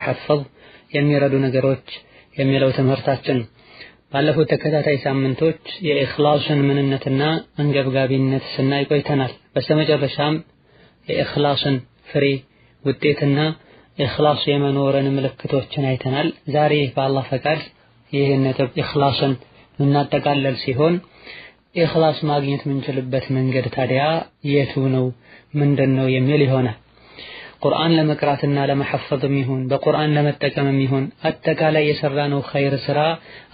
ሐፈዝ የሚረዱ ነገሮች የሚለው ትምህርታችን ባለፉት ተከታታይ ሳምንቶች የኢኽላስን ምንነትና አንገብጋቢነት ስናይ ቆይተናል። በስተመጨረሻም የኢኽላስን ፍሬ ውጤትና ኢኽላስ የመኖርን ምልክቶችን አይተናል። ዛሬ በአላህ ፈቃድ ይህን ነጥብ ኢኽላስን እናጠቃለል ሲሆን ኢኽላስ ማግኘት የምንችልበት መንገድ ታዲያ የቱ ነው ምንድነው የሚል ይሆናል። ቁርአን ለመቅራትና ለመሐፈዝም ይሁን በቁርአን ለመጠቀምም ይሁን አጠቃላይ የሰራነው ኸይር ስራ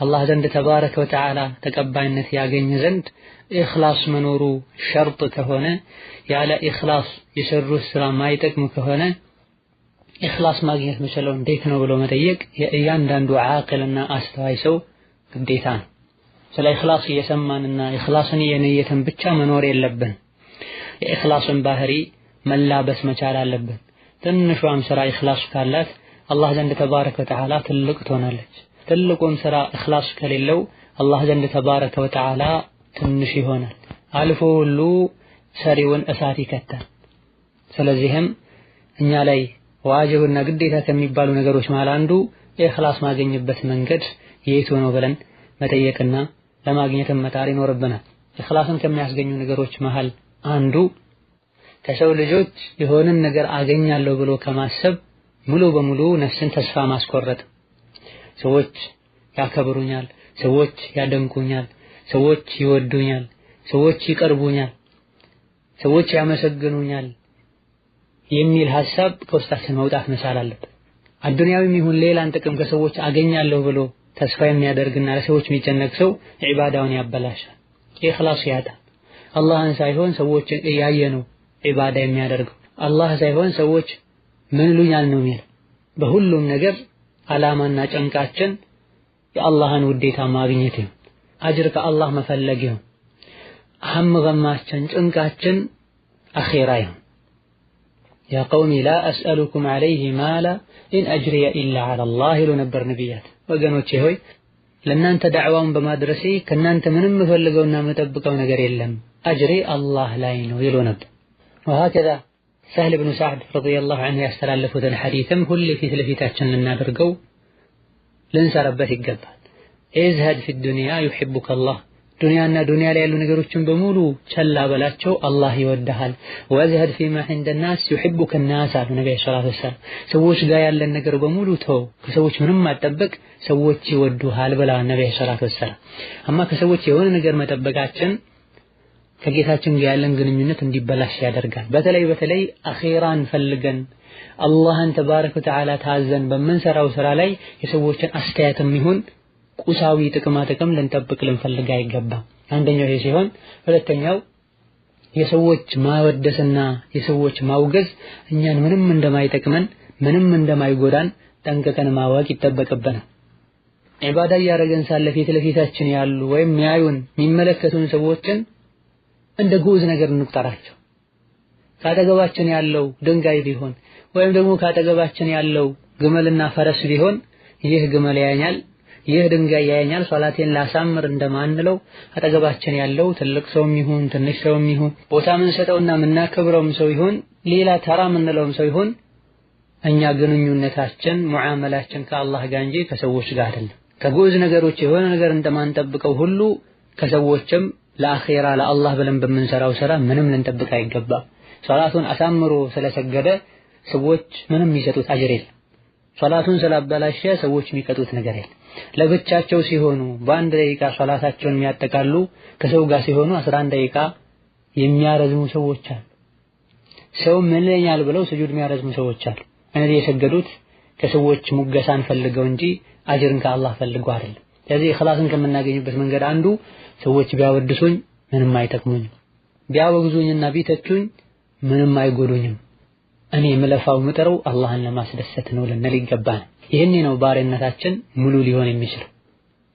አላህ ዘንድ ተባረከ ወተዓላ ተቀባይነት ያገኝ ዘንድ ኢኽላስ መኖሩ ሸርጥ ከሆነ ያለ ኢኽላስ የሰሩት ስራ ማይጠቅም ከሆነ ኢኽላስ ማግኘት መቻለው እንዴት ነው ብሎ መጠየቅ የእያንዳንዱ ዓቂልና አስተዋይ ሰው ግዴታ ነው። ስለ ኢኽላስ እየሰማንና ኢኽላስን የነየትን ብቻ መኖር የለብን። የኢኽላስን ባህሪ መላበስ መቻል አለብን። ትንሿም ስራ ኢኽላስ ካላት አላህ ዘንድ ተባረከ ወተዓላ ትልቅ ትሆናለች። ትልቁም ስራ ኢኽላስ ከሌለው አላህ ዘንድ ተባረከ ወተዓላ ትንሽ ይሆናል። አልፎ ሁሉ ሰሪውን እሳት ይከታል። ስለዚህም እኛ ላይ ዋጅብና ግዴታ ከሚባሉ ነገሮች መሃል አንዱ ኢኽላስ ማግኘበት መንገድ የቱ ነው ብለን መጠየቅና ለማግኘትም መጣር ይኖርብናል። ኢኽላስን ከሚያስገኙ ነገሮች መሃል አንዱ ከሰው ልጆች የሆነን ነገር አገኛለሁ ብሎ ከማሰብ ሙሉ በሙሉ ነፍስን ተስፋ ማስቆረጥ። ሰዎች ያከብሩኛል፣ ሰዎች ያደንቁኛል፣ ሰዎች ይወዱኛል፣ ሰዎች ይቀርቡኛል፣ ሰዎች ያመሰግኑኛል የሚል ሐሳብ ከውስጣችን መውጣት መቻል አለበት። አዱንያዊም ይሁን ሌላን ጥቅም ከሰዎች አገኛለሁ ብሎ ተስፋ የሚያደርግና ለሰዎች የሚጨነቅ ሰው ዒባዳውን ያበላሻል፣ ኢኽላስ ያጣል። አላህን ሳይሆን ሰዎችን እያየ ነው ዒባዳ የሚያደርገው። አላህ ሳይሆን ሰዎች ምን ይሉኛል ነው የሚለው። በሁሉም ነገር ዓላማና ጭንቃችን የአላህን ውዴታ ማግኘት ነው፣ አጅር ከአላህ መፈለግ ነው። አህም ገማችን ጭንቃችን አኺራ ነው። ያ ቀውሚ ላ አስአሉኩም ዐለይሂ ማላ ኢን አጅሪየ ኢላ ዐለላህ ይሉ ነበር ነቢያት። ወገኖቼ ሆይ ለእናንተ ዳዕዋውን በማድረሴ ከእናንተ ምንም የምፈልገውና የምጠብቀው ነገር የለም፣ አጅሬ አላህ ላይ ነው ይሉ ነበር። ወሀከዛ ሰህል ብኑ ሰዕድ ረዲየላሁ ዐንሁ ያስተላለፉትን ሐዲትም ሁሌ ፊት ለፊታችን ልናደርገው ልንሰራበት ይገባል። ኢዝሀድ ፊ ዱንያ ዩሒቡከ አላህ፣ ዱንያና ዱንያ ላይ ያሉ ነገሮችን በሙሉ ቸላ በላቸው አላህ ይወድሃል። ወዝሀድ ፊማ ዒንደ ናስ ዩሒቡከ ናስ አሉ ነቢ ሰለላሁ ዐለይሂ ወሰለም። ሰዎች ጋር ያለን ነገር በሙሉ ተው፣ ከሰዎች ምንም አትጠብቅ፣ ሰዎች ይወዱሃል ብለዋል ነቢ ሰለላሁ ዐለይሂ ወሰለም። አማ ከሰዎች የሆነ ነገር መጠበቃችን ከጌታችን ጋር ያለን ግንኙነት እንዲበላሽ ያደርጋል። በተለይ አኺራን ፈልገን አላህን ተባረከ ወተዓላ ታዘን በምንሰራው ስራ ላይ የሰዎችን አስተያየትም ይሁን ቁሳዊ ጥቅማ ጥቅም ልንጠብቅ ልንፈልግ አይገባም። አንደኛው ይሄ ሲሆን፣ ሁለተኛው የሰዎች ማወደስና የሰዎች ማውገዝ እኛን ምንም እንደማይጠቅመን ምንም እንደማይጎዳን ጠንቅቀን ማወቅ ይጠበቅብናል። ዒባዳ እያደረገን ሳለ ፊት ለፊታችን ያሉ ወይም ያዩን የሚመለከቱን ሰዎችን እንደ ጉዝ ነገር እንቁጠራቸው። ካጠገባችን ያለው ድንጋይ ቢሆን ወይም ደግሞ ካጠገባችን ያለው ግመልና ፈረስ ቢሆን ይህ ግመል ያየኛል፣ ይህ ድንጋይ ያየኛል፣ ሶላቴን ላሳምር እንደማንለው አጠገባችን ያለው ትልቅ ሰውም ይሁን ትንሽ ሰውም ይሁን ቦታ ምንሰጠውና ምናከብረውም ሰው ይሁን ሌላ ተራ ምንለውም ሰው ይሁን እኛ ግንኙነታችን ሙዓመላችን ከአላህ ጋር እንጂ ከሰዎች ጋር አይደለም። ከጉዝ ነገሮች የሆነ ነገር እንደማንጠብቀው ሁሉ ከሰዎችም ለአኺራ ለአላህ ብለን በምንሰራው ስራ ምንም ልንጠብቅ አይገባም። ሶላቱን አሳምሮ ስለሰገደ ሰዎች ምንም የሚሰጡት አጅር የለም። ሶላቱን ስላበላሸ ሰዎች የሚቀጡት ነገር የለም። ለብቻቸው ሲሆኑ በአንድ ደቂቃ ሶላታቸውን የሚያጠቃሉ ከሰው ጋር ሲሆኑ 11 ደቂቃ የሚያረዝሙ ሰዎች አሉ። ሰው ምን ይለኛል ብለው ስጁድ የሚያረዝሙ ሰዎች አሉ። እነዚህ የሰገዱት ከሰዎች ሙገሳን ፈልገው እንጂ አጅርን ከአላህ ፈልገው አይደለም። ስለዚህ ኢኽላስን ከምናገኝበት መንገድ አንዱ ሰዎች ቢያወድሱኝ ምንም አይጠቅሙኝም፣ ቢያወግዙኝና ቢተቹኝ ምንም አይጎዱኝም፣ እኔ የምለፋው ምጥረው አላህን ለማስደሰት ነው ልንል ይገባል። ይህኔ ነው ባሪያነታችን ሙሉ ሊሆን የሚችለው።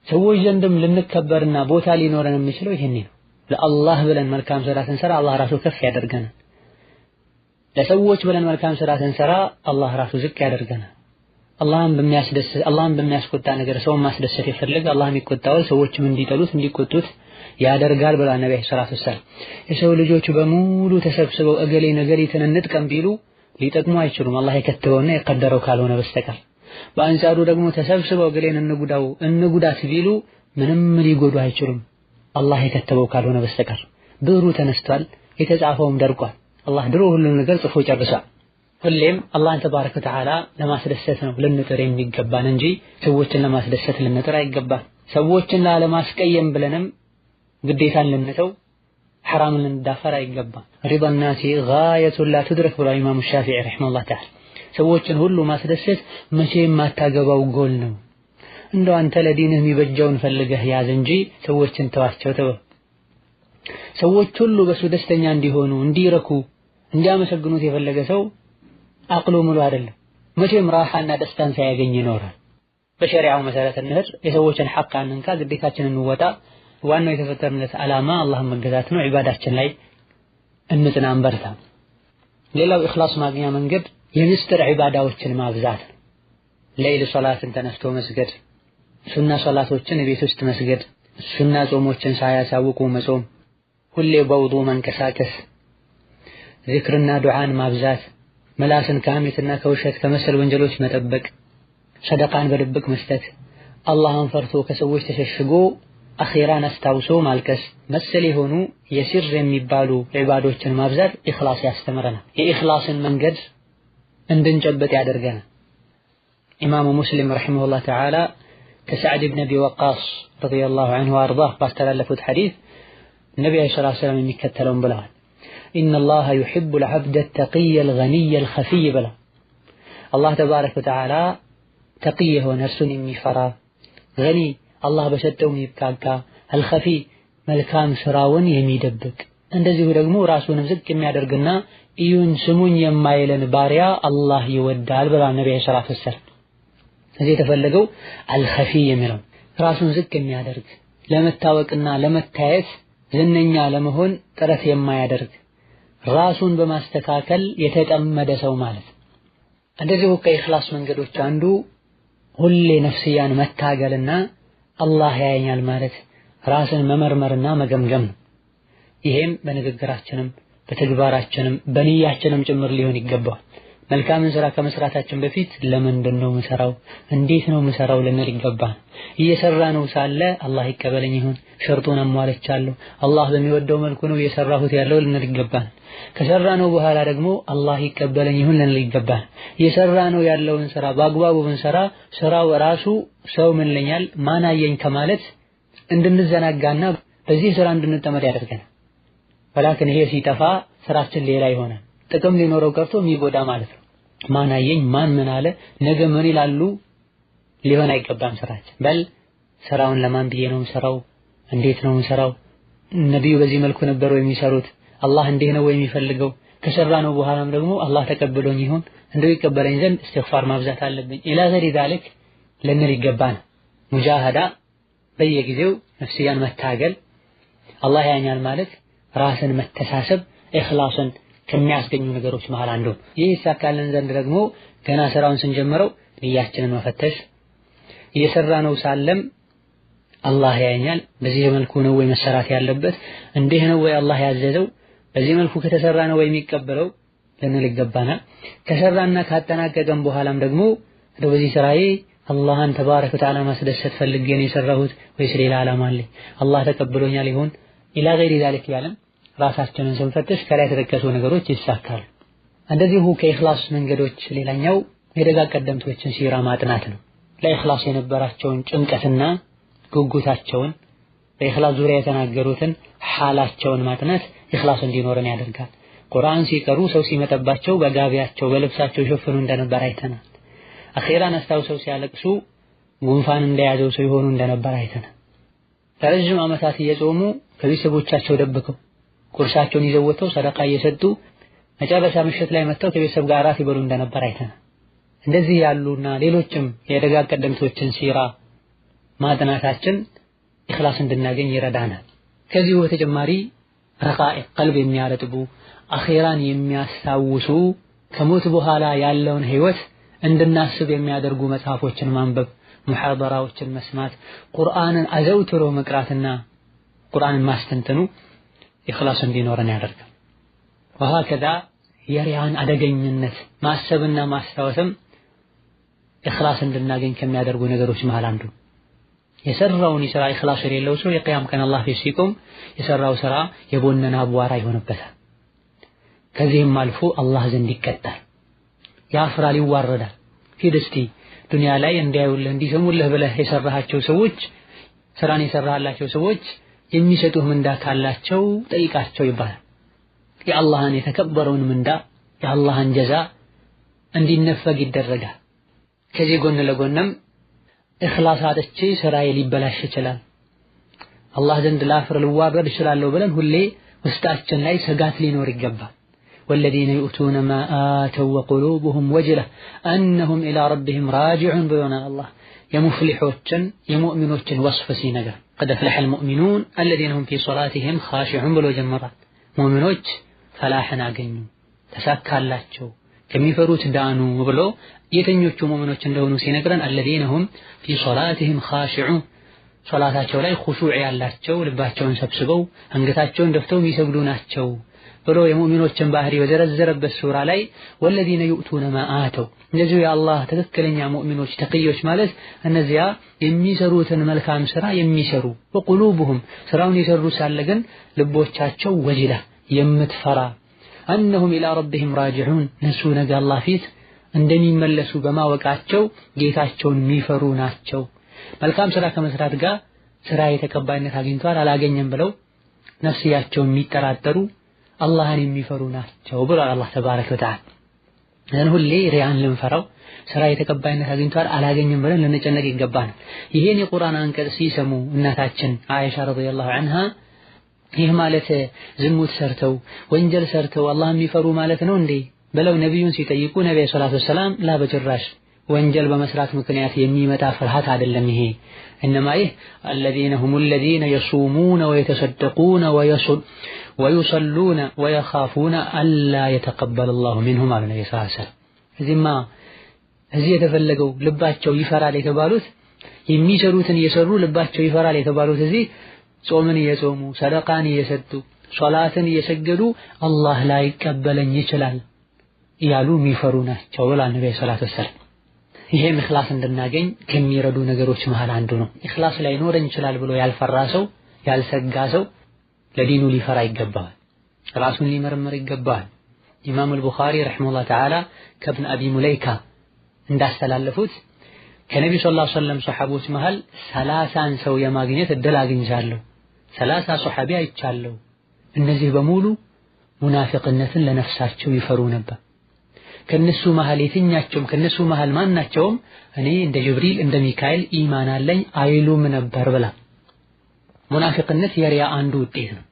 ሰዎች ዘንድም ልንከበርና ቦታ ሊኖረን የሚችለው ይህኔ ነው። ለአላህ ብለን መልካም ስራ ስንሰራ አላህ ራሱ ከፍ ያደርገናል። ለሰዎች ብለን መልካም ስራ ስንሰራ አላህ ራሱ ዝቅ ያደርገናል። አላህን በሚያስቆጣ ነገር ሰውን ማስደሰት የፈለገ አላህ የሚቆጣው ሰዎችም እንዲጠሉት እንዲቆጡት ያደርጋል ብለዋል ነብዩ ሰለላሁ ዐለይሂ ወሰለም። የሰው ልጆች በሙሉ ተሰብስበው እገሌ ነገሪትን እንጥቀም ቢሉ ሊጠቅሙ አይችሉም አላህ የከተበውና የቀደረው ካልሆነ በስተቀር። በአንጻሩ ደግሞ ተሰብስበው ገሌን እንጉዳት ቢሉ ምንም ሊጎዱ አይችሉም አላህ የከተበው ካልሆነ በስተቀር። ብዕሩ ተነስቷል፣ የተጻፈውም ደርቋል። አላህ ድሮ ሁሉን ነገር ጽፎ ጨርሷል። ሁሌም አላህን ተባረከ ወተዓላ ለማስደሰት ነው ልንጥር የሚገባን እንጂ ሰዎችን ለማስደሰት ልንጥር አይገባም። ሰዎችን ላለማስቀየም ብለንም ግዴታን ልንተው ሐራምን ልንዳፈር አይገባም። ሪዳ ናሲ ጋየቱን ላ ትድረክ ብሏል ኢማሙ ሻፊዒ ረሒመሁላህ ተዓላ። ሰዎችን ሁሉ ማስደሰት መቼም የማታገባው ጎል ነው። እንደው አንተ ለዲንህ የሚበጀውን ፈልገህ ያዝ እንጂ ሰዎችን ተዋቸው ተው። ሰዎች ሁሉ በሱ ደስተኛ እንዲሆኑ፣ እንዲረኩ፣ እንዲያመሰግኑት የፈለገ ሰው አቅሉ ሙሉ አይደለም። መቼም ራሓና ደስታን ሳያገኝ ይኖራል። በሸሪዓው መሰረት እንሂድ፣ የሰዎችን ሐቅ አንንካ፣ ግዴታችንን እንወጣ። ዋናው የተፈጠርንለት ዓላማ አላህን መገዛት ነው። ዒባዳችን ላይ እንጽና፣ እንበርታ። ሌላው ኢኽላስ ማግኛ መንገድ የምስጢር ዒባዳዎችን ማብዛት ነው። ሌይል ሶላትን ተነስቶ መስገድ፣ ሱና ሶላቶችን ቤት ውስጥ መስገድ፣ ሱና ጾሞችን ሳያሳውቁ መጾም፣ ሁሌ በውዱእ መንቀሳቀስ፣ ዚክርና ዱዓን ማብዛት፣ መላስን ከሐሜትና ከውሸት ከመሰል ወንጀሎች መጠበቅ፣ ሰደቃን በድብቅ መስጠት፣ አላህን ፈርቶ ከሰዎች ተሸሽጎ አኺራን አስታውሶ ማልቀስ መሰል የሆኑ የሲር የሚባሉ ዒባዶችን ማብዛት ኢኽላስ ያስተምረናል። የኢኽላስን መንገድ እንድንጨብጥ ያደርገናል። ኢማሙ ሙስሊም ረሒመሁላህ ተዓላ ከሰዕድ ብን አቢ ወቃስ ረዲየላሁ ዐንሁ ወአርዳህ ባስተላለፉት ሐዲስ ነቢዩ ዓለይሂ ሰላቱ ወሰላም የሚከተለውን ብለዋል። ኢነላሃ ዩሒቡል ዐብደ ተቂየል ገኒየል ኸፊይ ብለዋል። አላህ ተባረከ ወተዓላ ተቂይ የሆነ እርሱን የሚፈራ ገኒ አላህ በሰጠው የሚብቃቃ አልኸፊ መልካም ስራውን የሚደብቅ እንደዚሁ ደግሞ ራሱንም ዝቅ የሚያደርግና እዩን ስሙኝ የማይለን ባሪያ አላህ ይወዳል ብለዋል ነብዩ ሰለላሁ ዐለይሂ ወሰለም። እዚህ የተፈለገው አልኸፊ የሚለው ራሱን ዝቅ የሚያደርግ ለመታወቅና ለመታየት ዝነኛ ለመሆን ጥረት የማያደርግ ራሱን በማስተካከል የተጠመደ ሰው ማለት። እንደዚሁ ከኢኽላስ መንገዶች አንዱ ሁሌ ነፍስያን መታገልና አላህ ያየኛል ማለት ራስን መመርመርና መገምገም ነው። ይሄም በንግግራችንም በተግባራችንም በንያችንም ጭምር ሊሆን ይገባል። መልካምን ስራ ከመስራታችን በፊት ለምንድን ነው የምሰራው፣ እንዴት ነው የምሰራው ልንል ይገባል። እየሰራ ነው ሳለ አላህ ይቀበለኝ ይሁን፣ ሸርጡን አሟልቻለሁ፣ አላህ በሚወደው መልኩ ነው እየሰራሁት ያለው ልንል ይገባል። ከሰራ ነው በኋላ ደግሞ አላህ ይቀበለኝ ይሁን ልንል ይገባል። እየሰራ ነው ያለውን ስራ በአግባቡ ብንሰራ ስራው ራሱ ሰው ምን ለኛል ማን አየኝ ከማለት እንድንዘናጋና በዚህ ስራ እንድንጠመድ ያደርገናል። ወላኪን ይሄ ሲጠፋ ስራችን ሌላ ይሆናል። ጥቅም ሊኖረው ቀርቶ የሚጎዳ ማለት ነው። ማን አየኝ፣ ማን ምን አለ፣ ነገ ምን ይላሉ ሊሆን አይገባም ስራችን። በል ስራውን ለማን ብዬ ነው የምሰራው፣ እንዴት ነው የምሰራው፣ ነብዩ በዚህ መልኩ ነበሩ የሚሰሩት፣ አላህ እንዲህ ነው የሚፈልገው፣ ከሰራ ነው በኋላም ደግሞ አላህ ተቀብሎኝ ይሁን እንደው ይቀበለኝ ዘንድ እስትግፋር ማብዛት አለብኝ ኢላ ገይሪ ዛሊክ ልንል ይገባል። ሙጃሃዳ በየጊዜው ነፍስያን መታገል፣ አላህ ያኛል ማለት ራስን መተሳሰብ ኢኽላስን ከሚያስገኙ ነገሮች መሃል አንዱ። ይህ ይሳካልን ዘንድ ደግሞ ገና ስራውን ስንጀምረው ንያችንን መፈተሽ፣ እየሰራ ነው ሳለም አላህ ያየኛል በዚህ መልኩ ነው ወይ መሰራት ያለበት፣ እንዲህ ነው ወይ አላህ ያዘዘው፣ በዚህ መልኩ ከተሰራ ነው ወይ የሚቀበለው ልንል ይገባናል። ከሰራና ካጠናቀቀም በኋላም ደግሞ በዚህ ስራዬ አላህን ተባረከ ወተዓላ ማስደሰት ፈልጌ ነው የሰራሁት ወይስ ሌላ ዓላማ አለኝ፣ አላህ ተቀብሎኛል ይሁን ኢላ ገይሪ ዛሊክ ያለን ራሳችንን ስንፈትሽ ከላይ የተጠቀሱ ነገሮች ይሳካሉ። እንደዚሁ ከኢኽላስ መንገዶች ሌላኛው የደጋ ቀደምቶችን ሲራ ማጥናት ነው። ለኢኽላስ የነበራቸውን ጭንቀትና ጉጉታቸውን በኢኽላስ ዙሪያ የተናገሩትን ሐላቸውን ማጥናት ኢኽላስ እንዲኖረን ያደርጋል። ቁርአን ሲቀሩ ሰው ሲመጣባቸው በጋቢያቸው በልብሳቸው ይሸፍኑ እንደነበር አይተናል። አኺራን አስታውሰው ሲያለቅሱ ጉንፋን እንደያዘው ሰው ይሆኑ እንደነበር አይተናል። ለረጅም ዓመታት እየጾሙ ከቤተሰቦቻቸው ደብቀው ቁርሳቸውን ይዘው ወጥተው ሰደቃ እየሰጡ መጨረሻ ምሽት ላይ መጥተው ከቤተሰብ ጋር እራት ይበሉ እንደነበር አይተናል። እንደዚህ ያሉና ሌሎችም የደጋ ቀደምቶችን ሲራ ማጥናታችን ኢኽላስ እንድናገኝ ይረዳናል። ከዚሁ በተጨማሪ ረቃኢቅ ቀልብ የሚያረጥቡ አኺራን የሚያስታውሱ ከሞት በኋላ ያለውን ህይወት እንድናስብ የሚያደርጉ መጽሐፎችን ማንበብ፣ ሙሐደራዎችን መስማት፣ ቁርአንን አዘውትሮ መቅራትና ቁርአንን ማስተንተኑ ኢኽላስ እንዲኖረን ያደርጋል። ወሀከዛ የሪያን አደገኝነት ማሰብና ማስታወስም ኢኽላስ እንድናገኝ ከሚያደርጉ ነገሮች መሃል አንዱ የሰራውን ስራ ኢኽላስ የሌለው ሰው የቂያም ቀን አላህ ፊት ሲቆም የሰራው ስራ የቦነና አቧራ ይሆንበታል። ከዚህም አልፎ አላህ ዘንድ ይቀጣል፣ ያፍራል፣ ይዋረዳል። ሂድ እስቲ ዱንያ ላይ እንዲያዩልህ እንዲሰሙልህ ብለህ የሰራሃቸው ሰዎች ስራን የሰራሃላቸው ሰዎች የሚሰጡህ ምንዳ ካላቸው ጠይቃቸው ይባላል። የአላህን የተከበረውን ምንዳ የአላህን ጀዛ እንዲነፈግ ይደረጋል። ከዚህ ጎን ለጎንም ኢኽላስ አጥቼ ስራዬ ሊበላሽ ይችላል፣ አላህ ዘንድ ላፍር ልዋረድ እችላለሁ ብለን ሁሌ ውስጣችን ላይ ስጋት ሊኖር ይገባል። والذين يؤتون ما آتوا وقلوبهم وجلة أنهم إلى ربهم راجعون بيونا الله يمفلحوچن يمؤمنوچن وصف سينغا قد أفلح المؤمنون الذين هم في صلاتهم خاشعون بلو جمرات مؤمنوچ فلاحنا አገኙ ተሳካላቸው ከሚፈሩት ዳኑ ብሎ የተኞቹ ሙእሚኖች እንደሆኑ ሲነግረን الذين هم في صلاتهم خاشعون ሶላታቸው ላይ ኹሹዕ ያላቸው ልባቸውን ሰብስበው አንገታቸውን ደፍተው የሚሰግዱ ናቸው ብሎ የሙእሚኖችን ባህሪ በዘረዘረበት ሱራ ላይ والذين يؤتون ما آتوا እነዚህ የአላህ ትክክለኛ ሙእሚኖች ተቅዮች ማለት እነዚያ የሚሰሩትን መልካም ስራ የሚሰሩ وقلوبهم ስራውን ይሰሩ ሳለ ግን ልቦቻቸው ወጅላ የምትፈራ أنهم إلى ربهم راجعون ነሱ ነገ አላህ ፊት እንደሚመለሱ በማወቃቸው ጌታቸውን የሚፈሩ ናቸው። መልካም ስራ ከመስራት ጋር ስራ የተቀባይነት አግኝቷል አላገኘም ብለው ነፍስያቸውን የሚጠራጠሩ አላህን የሚፈሩ ናቸው ብሏል አላህ ተባረከ ወተዓላ። እን ሁሌ ሪያን ልንፈራው ስራ የተቀባይነት አግኝቷል አላገኘም ብለን ልንጨነቅ ይገባናል። ይሄን የቁርአን አንቀጽ ሲሰሙ እናታችን አይሻ ረዲየላሁ ዐንሃ ይህ ማለት ዝሙት ሰርተው ወንጀል ሰርተው አላህ የሚፈሩ ማለት ነው እንዴ ብለው ነብዩን ሲጠይቁ ነብዩ ሰለላሁ ዐለይሂ ወሰለም ላ በጭራሽ ወንጀል በመስራት ምክንያት የሚመጣ ፍርሃት አይደለም ይሄ انما ይህ الذين هم الذين يصومون ويتصدقون ويصلون ويخافون الا يتقبل الله منهم على النبي صلى الله عليه وسلم እዚህ የተፈለገው ልባቸው ይፈራል የተባሉት የሚሰሩትን እየሰሩ ልባቸው ይፈራል የተባሉት እዚህ ጾምን እየጾሙ ሰደቃን እየሰጡ ሶላትን እየሰገዱ አላህ ላይ ይቀበለኝ ይችላል ያሉ የሚፈሩ ናቸው ብሏል ነብዩ ሰለላሁ ዐለይሂ ወሰለም። ይሄም ኢኽላስ እንድናገኝ ከሚረዱ ነገሮች መሃል አንዱ ነው። ኢኽላስ ላይ ኖረን ይችላል ብሎ ያልፈራ ሰው ያልሰጋ ሰው ለዲኑ ሊፈራ ይገባል፣ ራሱን ሊመረምር ይገባል። ኢማም አልቡኻሪ ረሂመሁላህ ተዓላ ከብን አቢ ሙለይካ እንዳስተላለፉት ከነብዩ ሰለላሁ ዐለይሂ ወሰለም ሱሐቦች መሃል 30 ሰው የማግኘት እድል አግኝቻለሁ። 30 ሱሐቢ አይቻለሁ። እነዚህ በሙሉ ሙናፊቅነትን ለነፍሳቸው ይፈሩ ነበር። ከነሱ መሃል የትኛቸውም ከነሱ መሃል ማናቸውም እኔ እንደ ጅብሪል እንደ ሚካኤል ኢማን አለኝ አይሉም ነበር ብላ። ሙናፊቅነት የሪያ አንዱ ውጤት ነው።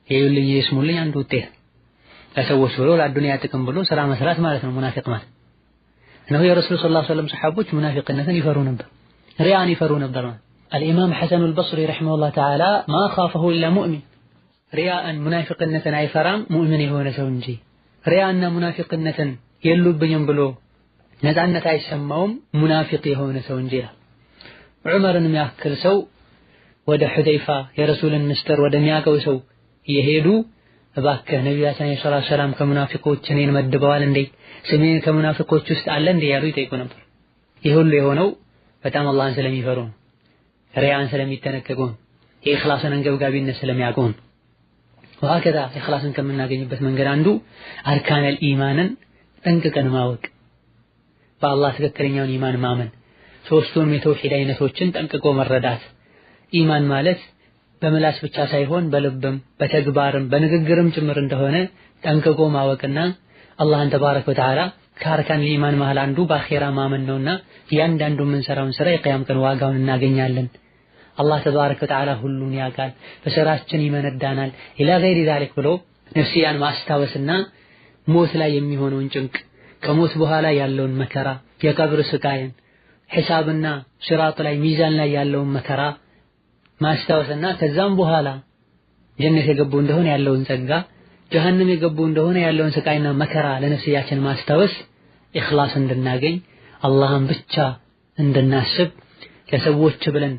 ይኸውልኝ ይስሙልኝ አንዱ ውጤት ለሰዎች ብሎ ለዱንያ ጥቅም ብሎ ስራ መስራት ማለት ነው ሙናፊቅ ማለት ነው። የረሱል ሰለላሁ ዐለይሂ ወሰለም ሰሐቦች ሙናፊቅነትን ይፈሩ ነበር፣ ሪያን ይፈሩ ነበር። الإمام حسن البصري رحمه الله تعالى ما خافه إلا مؤمن ሪያን ሙናፊቅነትን አይፈራም ሙእሚን የሆነ ሰው እንጂ ሪያና ሙናፊቅነትን የሉብኝም ብሎ ነፃነት አይሰማውም ሙናፊቅ የሆነ ሰው እንጂ። ዑመርን የሚያክል ሰው ወደ ሁदैፋ የረሱልን ምስጢር ወደሚያውቀው ሰው የሄዱ እባክህ ነብያችን ሰለላሁ ዐለይሂ ወሰለም ከሙናፊቆች እኔን መድበዋል እንዴ ስሜን ከሙናፊቆች ውስጥ አለ እንዴ ያሉ ይጠይቁ ነበር። ይህ ሁሉ የሆነው በጣም አላህን ስለሚፈሩ ሪያን ስለሚጠነቀቁ የኢኽላስን አንገብጋቢነት ስለሚያውቁ ወሀከዛ ኢኽላስን ከምናገኝበት መንገድ አንዱ አርካነል ኢማንን ጠንቅቀን ማወቅ፣ በአላህ ትክክለኛውን ኢማን ማመን፣ ሶስቱን የተውሂድ አይነቶችን ጠንቅቆ መረዳት። ኢማን ማለት በምላስ ብቻ ሳይሆን በልብም በተግባርም በንግግርም ጭምር እንደሆነ ጠንቅቆ ማወቅና አላህን ተባረከ ወተዓላ ከአርካን ኢማን መሃል አንዱ በአኺራ ማመን ነውና እያንዳንዱ የምንሰራውን ስራ የቂያም ቀን ዋጋውን እናገኛለን። አላህ ተባረከ ወተዓላ ሁሉን ያውቃል፣ በስራችን ይመነዳናል ኢላ ገይሪ ዛሊክ ብሎ ነፍስያን ማስታወስና ሞት ላይ የሚሆነውን ጭንቅ ከሞት በኋላ ያለውን መከራ የቀብር ስቃይን ሒሳብና ሲራጥ ላይ ሚዛን ላይ ያለውን መከራ ማስታወስና ከዛም በኋላ ጀነት የገቡ እንደሆነ ያለውን ጸጋ ጀሃነም የገቡ እንደሆነ ያለውን ስቃይና መከራ ለነፍስያችን ማስታወስ ኢኽላስ እንድናገኝ አላህን ብቻ እንድናስብ ለሰዎች ብለን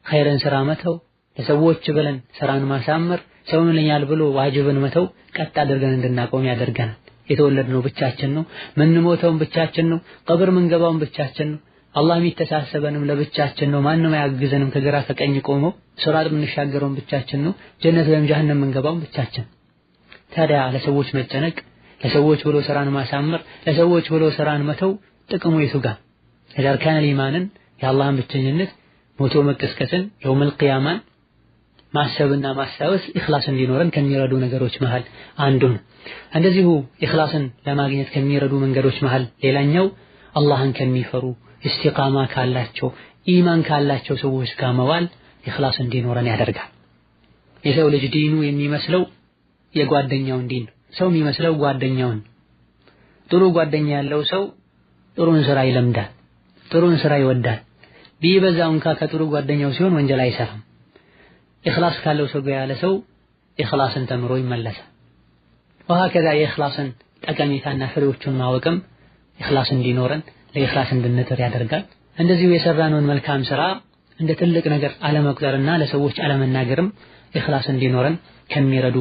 ኸይርን ስራ መተው ለሰዎች ብለን ስራን ማሳመር ሰውን ለኛል ብሎ ዋጅብን መተው ቀጥ አድርገን እንድናቆም ያደርገናል። የተወለድነው ብቻችን ነው። ምንሞተውም ብቻችን ነው። ቀብር ምንገባውም ብቻችን ነው። አላህ የሚተሳሰበንም ለብቻችን ነው። ማንም አያግዘንም። ከግራ ከቀኝ ቆሞ ሶላት የምንሻገረውም ብቻችን ነው። ጀነት ወይም ጀሀነም የምንገባውም ብቻችን። ታዲያ ለሰዎች መጨነቅ፣ ለሰዎች ብሎ ስራን ማሳመር፣ ለሰዎች ብሎ ስራን መተው ጥቅሙ የቱ ጋር? አርካነል ኢማንን የአላህን ብቸኝነት ሞቶ መቀስቀስን የውመል ቂያማን ማሰብና ማስታወስ ኢኽላስ እንዲኖረን ከሚረዱ ነገሮች መሃል አንዱ ነው። እንደዚሁ ኢኽላስን ለማግኘት ከሚረዱ መንገዶች መሃል ሌላኛው አላህን ከሚፈሩ ኢስቲቃማ ካላቸው ኢማን ካላቸው ሰዎች ጋር መዋል ኢኽላስ እንዲኖረን ያደርጋል። የሰው ልጅ ዲኑ የሚመስለው የጓደኛውን ዲን፣ ሰው የሚመስለው ጓደኛውን። ጥሩ ጓደኛ ያለው ሰው ጥሩን ስራ ይለምዳል፣ ጥሩን ስራ ይወዳል። ቢበዛው እንኳ ከጥሩ ጓደኛው ሲሆን ወንጀል አይሰራም። ኢኽላስ ካለው ሰው ጋር ያለ ሰው ኢኽላስን ተምሮ ይመለሳል። ወሀከዛ የኢኽላስን ጠቀሜታና ፍሬዎቹን ማወቅም ኢኽላስ እንዲኖረን ለኢኽላስ እንድንጥር ያደርጋል። እንደዚሁ የሰራነውን መልካም ስራ እንደ ትልቅ ነገር አለመቁጠርና ለሰዎች አለመናገርም ኢኽላስ እንዲኖረን ከሚረዱ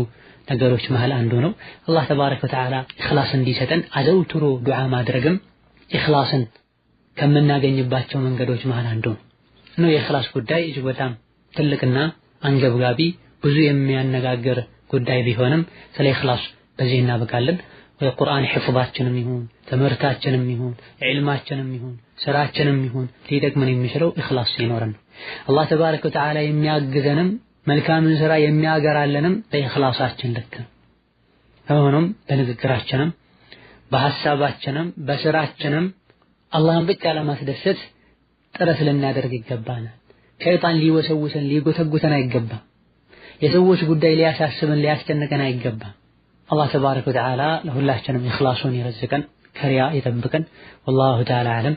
ነገሮች መሃል አንዱ ነው። አላህ ተባረከ ወተዓላ ኢኽላስ እንዲሰጠን አዘውትሮ ዱዓ ማድረግም ኢኽላስን ከምናገኝባቸው መንገዶች መሃል አንዱ ነው። የኢኽላስ ጉዳይ እጅግ በጣም ትልቅና አንገብጋቢ ብዙ የሚያነጋግር ጉዳይ ቢሆንም ስለ ኢኽላስ በዚህ እናበቃለን። የቁርአን ሒፍዛችንም ይሁን ትምህርታችንም ይሁን ዒልማችንም ይሁን ስራችንም ይሁን ሊጠቅመን የሚችለው ኢኽላስ ሲኖረን ነው። አላህ ተባረከ ወተዓላ የሚያግዘንም መልካምን ስራ የሚያገራለንም በኢኽላሳችን ልክ ነው። ሆኖም በንግግራችንም በሐሳባችንም በስራችንም አላህን ብቻ ለማስደሰት ጥረት ልናደርግ ይገባናል። ሸይጣን ሊወሰውሰን ሊጎተጉተን አይገባም። የሰዎች ጉዳይ ሊያሳስበን ሊያስጨንቀን አይገባም። አላህ ተባረከ ወተዓላ ለሁላችንም ኢኽላሱን ይረዝቀን፣ ከሪያ ይጠብቀን። ወላሁ ተዓላ አዕለም።